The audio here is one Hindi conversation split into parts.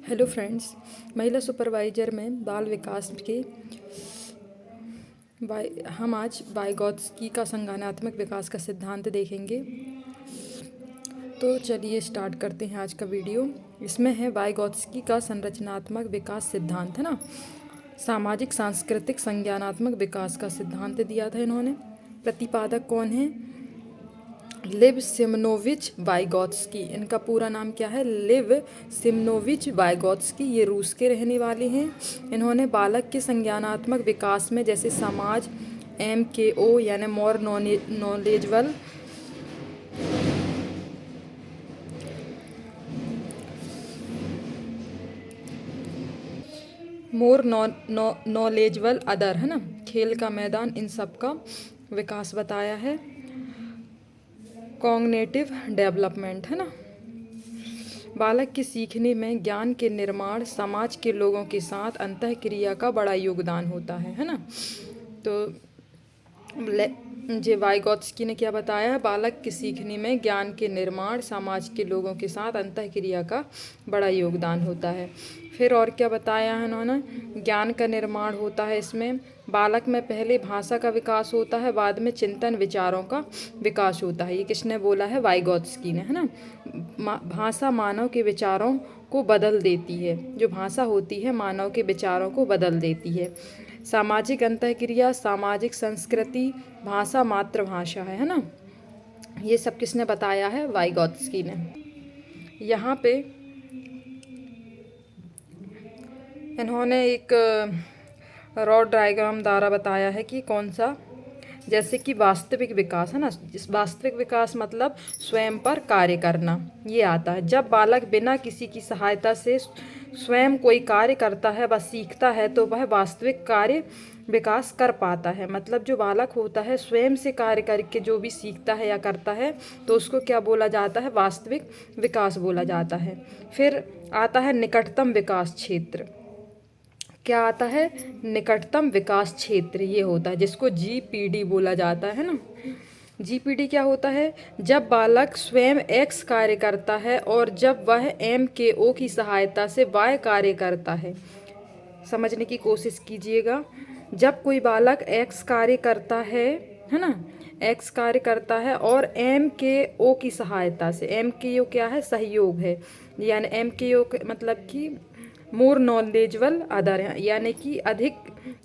हेलो फ्रेंड्स, महिला सुपरवाइजर में बाल विकास के हम आज वाइगॉत्स्की का संज्ञानात्मक विकास का सिद्धांत देखेंगे। तो चलिए स्टार्ट करते हैं आज का वीडियो। इसमें है वाइगॉत्स्की का संरचनात्मक विकास सिद्धांत, है ना। सामाजिक सांस्कृतिक संज्ञानात्मक विकास का सिद्धांत दिया था इन्होंने। प्रतिपादक कौन है? लिव सिमनोविच वाइगॉत्स्की। इनका पूरा नाम क्या है? लिव सिमनोविच वाइगॉत्स्की। ये रूस के रहने वाले हैं। इन्होंने बालक के संज्ञानात्मक विकास में जैसे समाज, MKO यानी मोर नॉलेजबल, मोर नॉलेजबल अदर, है ना, खेल का मैदान, इन सब का विकास बताया है। कॉग्निटिव डेवलपमेंट, है ना, बालक के सीखने में, ज्ञान के निर्माण, समाज के लोगों के साथ अंतःक्रिया का बड़ा योगदान होता है ना। तो जे वाइगॉत्स्की ने क्या बताया? बालक के सीखने में, ज्ञान के निर्माण, समाज के लोगों के साथ अंतःक्रिया का बड़ा योगदान होता है। फिर और क्या बताया है इन्होंने? ज्ञान का निर्माण होता है इसमें। बालक में पहले भाषा का विकास होता है, बाद में चिंतन विचारों का विकास होता है। ये किसने बोला है? वाइगॉत्स्की ने, है ना। भाषा मानव के विचारों को बदल देती है। जो भाषा होती है मानव के विचारों को बदल देती है। सामाजिक अंतःक्रिया, सामाजिक संस्कृति, भाषा मातृभाषा है ना। ये सब किसने बताया है? वाइगॉत्स्की ने। यहाँ पे इन्होंने एक रॉड डायग्राम द्वारा बताया है कि कौन सा, जैसे कि वास्तविक विकास, है ना। इस वास्तविक विकास मतलब स्वयं पर कार्य करना, ये आता है। जब बालक बिना किसी की सहायता से स्वयं कोई कार्य करता है, वह सीखता है, तो वह वास्तविक कार्य विकास कर पाता है। मतलब जो बालक होता है स्वयं से कार्य करके जो भी सीखता है या करता है, तो उसको क्या बोला जाता है? वास्तविक विकास बोला जाता है। फिर आता है निकटतम विकास क्षेत्र। क्या आता है? निकटतम विकास क्षेत्र ये होता है, जिसको GPD बोला जाता है ना। GPD क्या होता है? जब बालक स्वयं X कार्य करता है और जब वह MKO की सहायता से Y कार्य करता है। समझने की कोशिश कीजिएगा। जब कोई बालक X कार्य करता है ना, X कार्य करता है और MKO की सहायता से, MKO क्या है? सहयोग है। यानी MKO मतलब कि मोर नॉलेजबल अदर है, यानी कि अधिक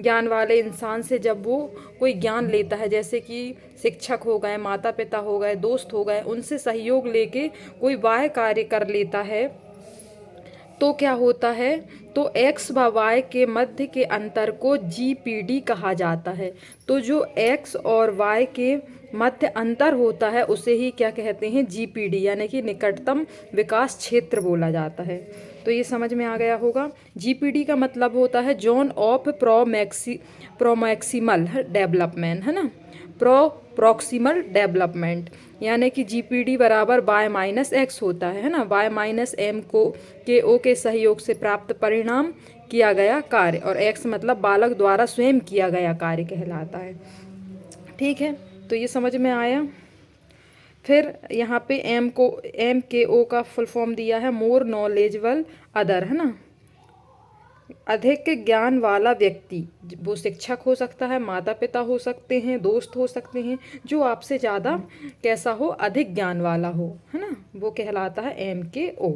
ज्ञान वाले इंसान से जब वो कोई ज्ञान लेता है, जैसे कि शिक्षक हो गए, माता पिता हो गए, दोस्त हो गए, उनसे सहयोग लेके कोई बाह्य कार्य कर लेता है, तो क्या होता है? तो X व Y के मध्य के अंतर को GPD कहा जाता है। तो जो X और Y के मध्य अंतर होता है उसे ही क्या कहते हैं? GPD यानी कि निकटतम विकास क्षेत्र बोला जाता है। तो ये समझ में आ गया होगा। GPD का मतलब होता है जोन ऑफ प्रोमैक्सिमल डेवलपमेंट, है ना, प्रॉक्सिमल डेवलपमेंट। यानी कि GPD बराबर Y-X होता है ना। Y-M को KO के सहयोग से प्राप्त परिणाम, किया गया कार्य, और X मतलब बालक द्वारा स्वयं किया गया कार्य कहलाता है। ठीक है, तो ये समझ में आया। फिर यहाँ पे MKO का फुल फॉर्म दिया है मोर नॉलेजबल अदर, है ना, अधिक ज्ञान वाला व्यक्ति। वो शिक्षक हो सकता है, माता पिता हो सकते हैं, दोस्त हो सकते हैं, जो आपसे ज़्यादा कैसा हो? अधिक ज्ञान वाला हो, है ना, वो कहलाता है MKO।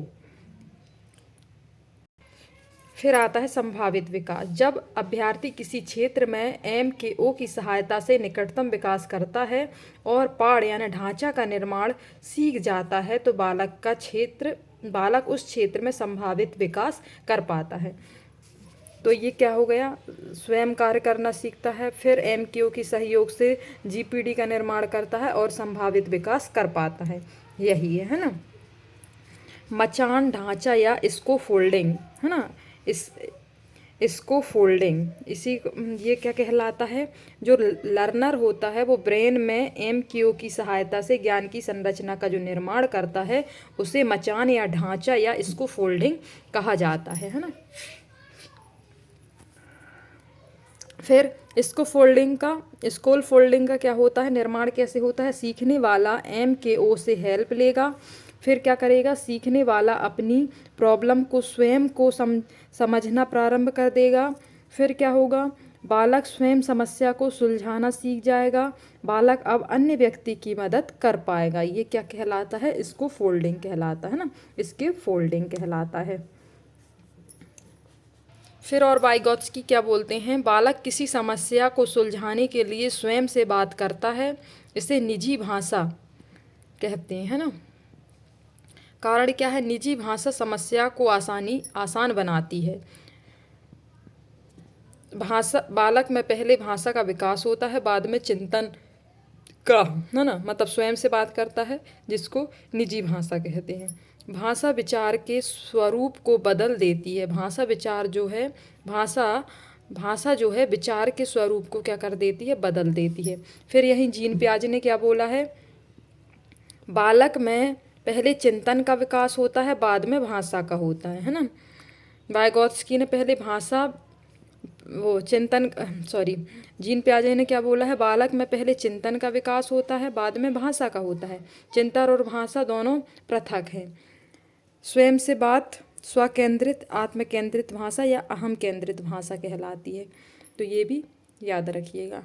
फिर आता है संभावित विकास। जब अभ्यर्थी किसी क्षेत्र में MKO की सहायता से निकटतम विकास करता है और पाठ यानी ढांचा का निर्माण सीख जाता है, तो बालक उस क्षेत्र में संभावित विकास कर पाता है। तो ये क्या हो गया? स्वयं कार्य करना सीखता है, फिर MKO की सहयोग से GPD का निर्माण करता है और संभावित विकास कर पाता है। यही है ना। मचान ढांचा या इसको फोल्डिंग, है ना, इसको फोल्डिंग, ये क्या कहलाता है? जो लर्नर होता है वो ब्रेन में MKO की सहायता से ज्ञान की संरचना का जो निर्माण करता है, उसे मचान या ढांचा या इसको फोल्डिंग कहा जाता है ना। फिर स्कूल फोल्डिंग का क्या होता है? निर्माण कैसे होता है? सीखने वाला MKO से हेल्प लेगा, फिर क्या करेगा, सीखने वाला अपनी प्रॉब्लम को स्वयं को समझना प्रारंभ कर देगा। फिर क्या होगा, बालक स्वयं समस्या को सुलझाना सीख जाएगा। बालक अब अन्य व्यक्ति की मदद कर पाएगा। ये क्या कहलाता है, इसको फोल्डिंग कहलाता है ना, इसके फोल्डिंग कहलाता है। फिर और वाइगोत्स्की क्या बोलते हैं, बालक किसी समस्या को सुलझाने के लिए स्वयं से बात करता है, इसे निजी भाषा कहते हैं ना। कारण क्या है, निजी भाषा समस्या को आसान बनाती है। बालक में पहले भाषा का विकास होता है, बाद में चिंतन का, है ना, मतलब स्वयं से बात करता है, जिसको निजी भाषा कहते हैं। भाषा विचार के स्वरूप को बदल देती है। भाषा जो है विचार के स्वरूप को क्या कर देती है, बदल देती है। फिर यही जीन पियाजे ने क्या बोला है, बालक में पहले चिंतन का विकास होता है, बाद में भाषा का होता है ना। वाइगोत्स्की ने पहले जीन पियाजे ने क्या बोला है, बालक में पहले चिंतन का विकास होता है, बाद में भाषा का होता है। चिंतन और भाषा दोनों पृथक हैं। स्वयं से बात स्वकेंद्रित, आत्मकेंद्रित भाषा या अहम केंद्रित भाषा कहलाती है। तो ये भी याद रखिएगा।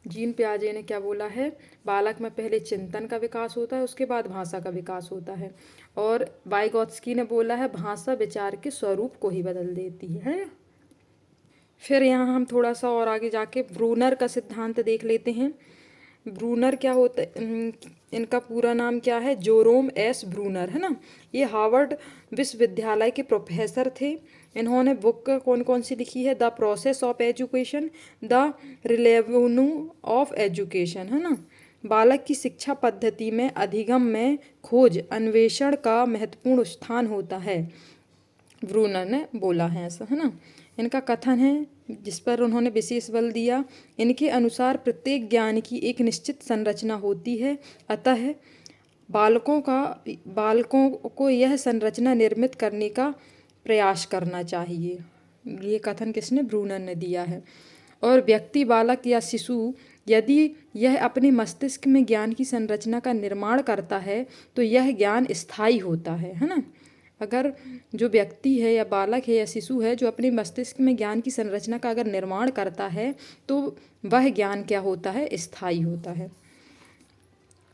जीन पियाजे ने क्या बोला है, बालक में पहले चिंतन का विकास होता है, उसके बाद भाषा का विकास होता है। और वाइगोत्स्की ने बोला है, भाषा विचार के स्वरूप को ही बदल देती है। फिर यहाँ हम थोड़ा सा और आगे जाके ब्रूनर का सिद्धांत देख लेते हैं। ब्रूनर क्या होता है, इनका पूरा नाम क्या है, जोरोम एस ब्रूनर, है ना। ये हार्वर्ड विश्वविद्यालय के प्रोफेसर थे। इन्होंने बुक कौन कौन सी लिखी है, the process of education, the relevance of education, है ना। बालक की शिक्षा पद्धति में अधिगम में खोज अन्वेषण का महत्वपूर्ण स्थान होता है, ब्रूनर ने बोला है ऐसा, है ना। इनका कथन है जिस पर उन्होंने विशेष बल दिया, इनके अनुसार प्रत्येक ज्ञान की एक निश्चित संरचना होती है, अतः बालकों को यह संरचना निर्मित करने का प्रयास करना चाहिए। ये कथन किसने, ब्रूनर ने दिया है। और व्यक्ति, बालक या शिशु यदि यह अपने मस्तिष्क में ज्ञान की संरचना का निर्माण करता है तो यह ज्ञान स्थायी होता है ना। अगर जो व्यक्ति है या बालक है या शिशु है जो अपने मस्तिष्क में ज्ञान की संरचना का अगर निर्माण करता है तो वह ज्ञान क्या होता है, स्थायी होता है।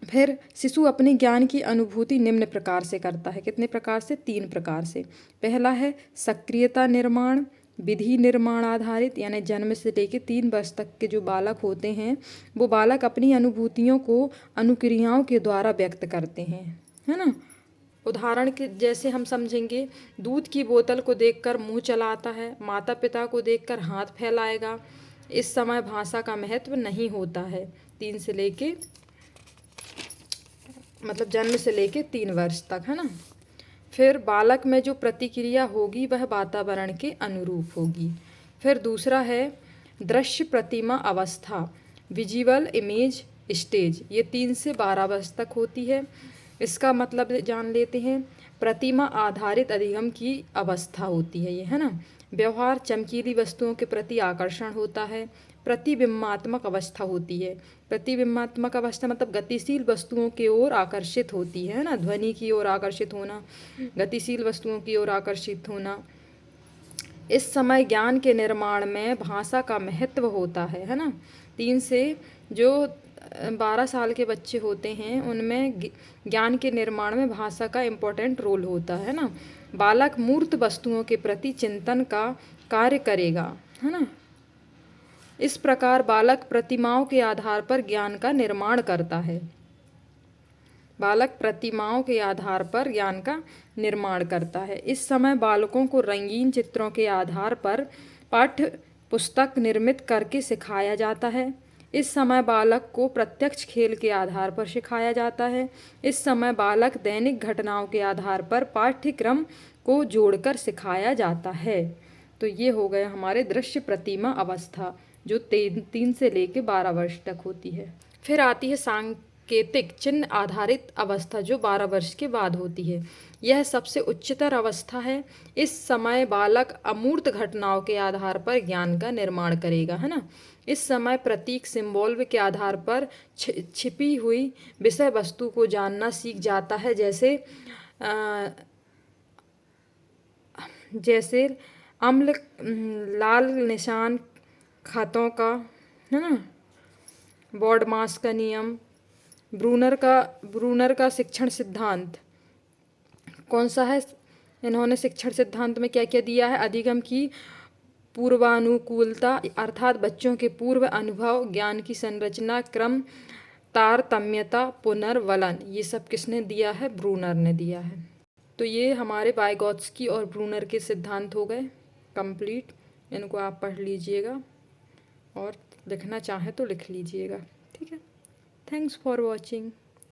फिर शिशु अपने ज्ञान की अनुभूति निम्न प्रकार से करता है, कितने प्रकार से, 3 प्रकार से। पहला है सक्रियता निर्माण, विधि निर्माण आधारित, यानी जन्म से लेकर 3 वर्ष तक के जो बालक होते हैं वो बालक अपनी अनुभूतियों को अनुक्रियाओं के द्वारा व्यक्त करते हैं, है ना। उदाहरण के जैसे हम समझेंगे, दूध की बोतल को देखकर मुंह चलाता है, माता पिता को देखकर हाथ फैलाएगा। इस समय भाषा का महत्व नहीं होता है, 3 से लेके मतलब जन्म से लेके 3 वर्ष तक, है ना। फिर बालक में जो प्रतिक्रिया होगी वह वातावरण के अनुरूप होगी। फिर दूसरा है दृश्य प्रतिमा अवस्था, विजुअल इमेज स्टेज, ये 3 से 12 वर्ष तक होती है। इसका मतलब जान लेते हैं, प्रतिमा आधारित अधिगम की अवस्था होती है ये, है ना। व्यवहार, चमकीली वस्तुओं के प्रति आकर्षण होता है। प्रतिबिंबात्मक अवस्था होती है। प्रतिबिंबात्मक अवस्था मतलब गतिशील वस्तुओं की ओर आकर्षित होती है ना, ध्वनि की ओर आकर्षित होना, गतिशील वस्तुओं की ओर आकर्षित होना। इस समय ज्ञान के निर्माण में भाषा का महत्व होता है ना। 3 से जो 12 साल के बच्चे होते हैं उनमें ज्ञान के निर्माण में भाषा का इम्पोर्टेंट रोल होता है ना। बालक मूर्त वस्तुओं के प्रति चिंतन का कार्य करेगा, है ना। इस प्रकार बालक प्रतिमाओं के आधार पर ज्ञान का निर्माण करता है। बालक प्रतिमाओं के आधार पर ज्ञान का निर्माण करता है। इस समय बालकों को रंगीन चित्रों के आधार पर पाठ्य पुस्तक निर्मित करके सिखाया जाता है। इस समय बालक को प्रत्यक्ष खेल के आधार पर सिखाया जाता है। इस समय बालक दैनिक घटनाओं के आधार पर पाठ्यक्रम को जोड़कर सिखाया जाता है। तो ये हो गया हमारे दृश्य प्रतिमा अवस्था जो 3 से लेकर 12 वर्ष तक होती है। फिर आती है सांकेतिक चिन्ह आधारित अवस्था जो 12 वर्ष के बाद होती है। यह सबसे उच्चतर अवस्था है। इस समय बालक अमूर्त घटनाओं के आधार पर ज्ञान का निर्माण करेगा, है ना। इस समय प्रतीक सिंबल के आधार पर छिपी हुई विषय वस्तु को जानना सीख जाता है, जैसे अम्ल, लाल निशान, खातों का, है ना, बॉडमास का नियम, ब्रूनर का शिक्षण सिद्धांत कौन सा है। इन्होंने शिक्षण सिद्धांत में क्या क्या दिया है। अधिगम की पूर्वानुकूलता, अर्थात बच्चों के पूर्व अनुभव, ज्ञान की संरचना, क्रम, तारतम्यता, पुनर्वलन, ये सब किसने दिया है, ब्रूनर ने दिया है। तो ये हमारे वाइगॉत्स्की और ब्रूनर के सिद्धांत हो गए कंप्लीट। इनको आप पढ़ लीजिएगा और लिखना चाहें तो लिख लीजिएगा, ठीक है। Thanks for watching.